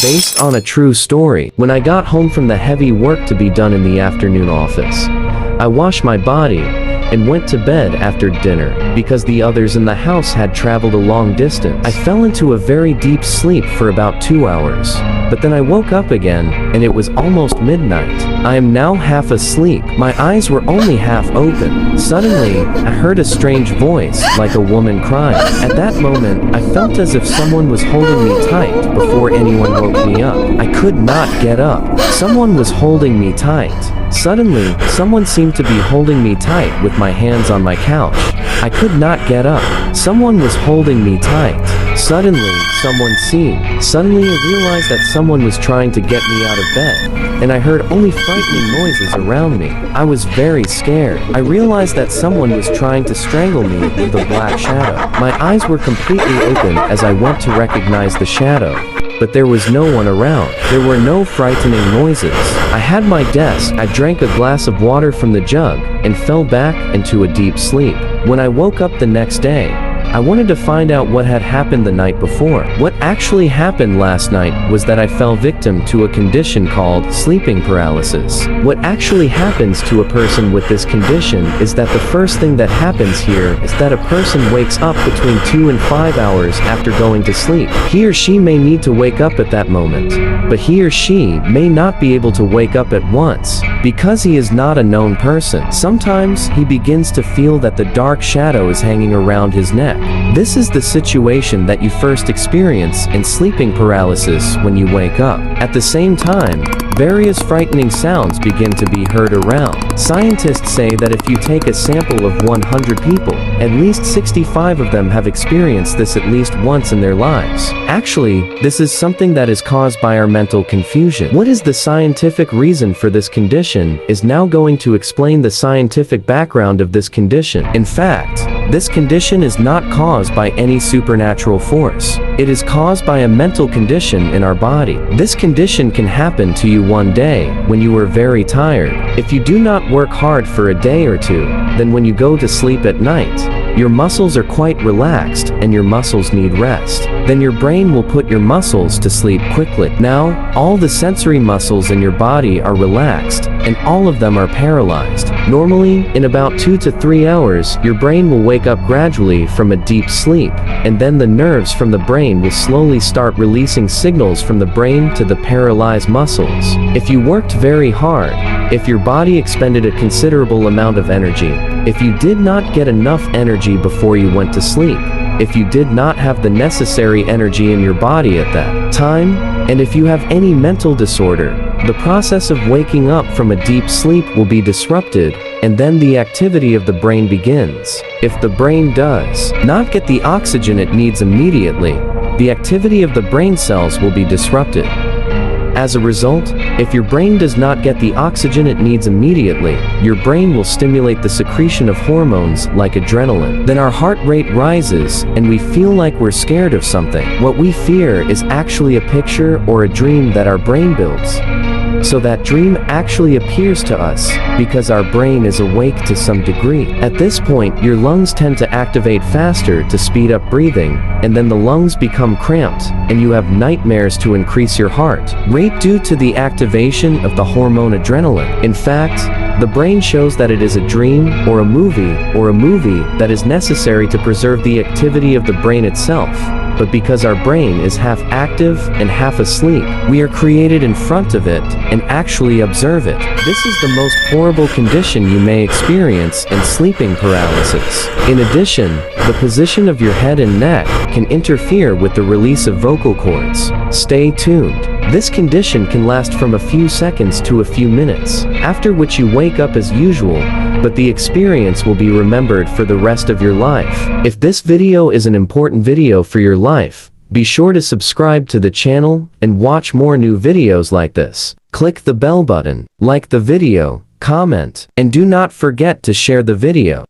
based on a true story. When I got home from the heavy work to be done in the afternoon office, I washed my body and went to bed after dinner because the others in the house had traveled a long distance. I fell into a very deep sleep for about 2 hours, but then I woke up again and it was almost midnight. I am now half asleep. My eyes were only half open. Suddenly, I heard a strange voice, like a woman crying. At that moment, I felt as if someone was holding me tight before anyone woke me up. I could not get up. Someone was holding me tight. Suddenly, someone seemed to be holding me tight with my hands on my couch. I could not get up. Someone was holding me tight. Suddenly, Suddenly I realized that someone was trying to get me out of bed, and I heard only frightening noises around me. I was very scared. I realized that someone was trying to strangle me with a black shadow. My eyes were completely open as I went to recognize the shadow, but there was no one around. There were no frightening noises. I had my desk. I drank a glass of water from the jug and fell back into a deep sleep. When I woke up the next day, I wanted to find out what had happened the night before. What actually happened last night was that I fell victim to a condition called sleeping paralysis. What actually happens to a person with this condition is that the first thing that happens here is that a person wakes up between 2 and 5 hours after going to sleep. He or she may need to wake up at that moment, but he or she may not be able to wake up at once because he is not a known person. Sometimes he begins to feel that the dark shadow is hanging around his neck. This is the situation that you first experience in sleeping paralysis when you wake up. At the same time, various frightening sounds begin to be heard around. Scientists say that if you take a sample of 100 people, at least 65 of them have experienced this at least once in their lives. Actually, this is something that is caused by our mental confusion. What is the scientific reason for this condition is now going to explain the scientific background of this condition. In fact, this condition is not caused by any supernatural force. It is caused by a mental condition in our body. This condition can happen to you one day when you are very tired. If you do not work hard for a day or two, then when you go to sleep at night, your muscles are quite relaxed and your muscles need rest. Then your brain will put your muscles to sleep quickly. Now, all the sensory muscles in your body are relaxed and all of them are paralyzed. Normally, in about 2 to 3 hours, your brain will wake up gradually from a deep sleep, and then the nerves from the brain will slowly start releasing signals from the brain to the paralyzed muscles. If you worked very hard, if your body expended a considerable amount of energy, if you did not get enough energy before you went to sleep, if you did not have the necessary energy in your body at that time, and if you have any mental disorder, the process of waking up from a deep sleep will be disrupted, and then the activity of the brain begins. If the brain does not get the oxygen it needs immediately, the activity of the brain cells will be disrupted. As a result, if your brain does not get the oxygen it needs immediately, your brain will stimulate the secretion of hormones like adrenaline. Then our heart rate rises and we feel like we're scared of something. What we fear is actually a picture or a dream that our brain builds. So that dream actually appears to us because our brain is awake to some degree. At this point, your lungs tend to activate faster to speed up breathing, and then the lungs become cramped, and you have nightmares to increase your heart rate due to the activation of the hormone adrenaline. In fact, the brain shows that it is a dream or a movie that is necessary to preserve the activity of the brain itself. But because our brain is half active and half asleep, we are created in front of it and actually observe it. This is the most horrible condition you may experience in sleeping paralysis. In addition, the position of your head and neck can interfere with the release of vocal cords. Stay tuned. This condition can last from a few seconds to a few minutes, after which you wake up as usual, but the experience will be remembered for the rest of your life. If this video is an important video for your life, be sure to subscribe to the channel and watch more new videos like this. Click the bell button, like the video, comment, and do not forget to share the video.